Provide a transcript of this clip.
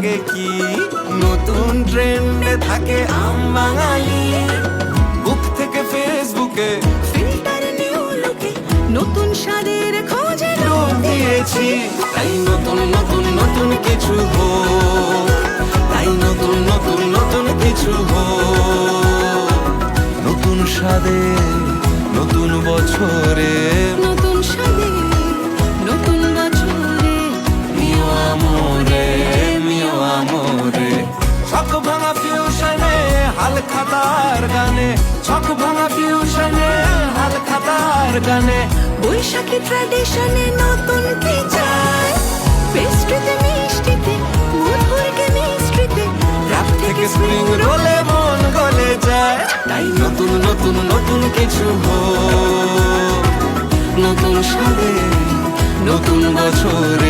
লাগে কি নতুন ট্রেন্ডে থাকে আম বাঙালি। বুক থেকে ফেসবুকে ফিল্টার নিউ লুকে নতুন স্বাদের খোঁজে ডুব দিয়েছি। তাই নতুন নতুন নতুন কিছু হোক, তাই নতুন নতুন নতুন কিছু হোক। নতুন স্বাদে নতুন বছরে নতুন স্বাদে নতুন বছরে মিও আমোরে, মিও আমোরে। ছক ভাঙা ফিউশনে হাল খাতার গানে, ছক ভাঙা ফিউশনে হাল খাতার গানে। বৈশাখী ট্র্যাডিশনে নতুন কি চাই, পেস্ট্রিতে মিষ্টিতে মধুর কেমিস্ট্রিতে রাত থেকে স্প্রিং রোলে মন গলে যায়। তাই নতুন নতুন নতুন কিছু হোক, নতুন স্বাদে নতুন বছরে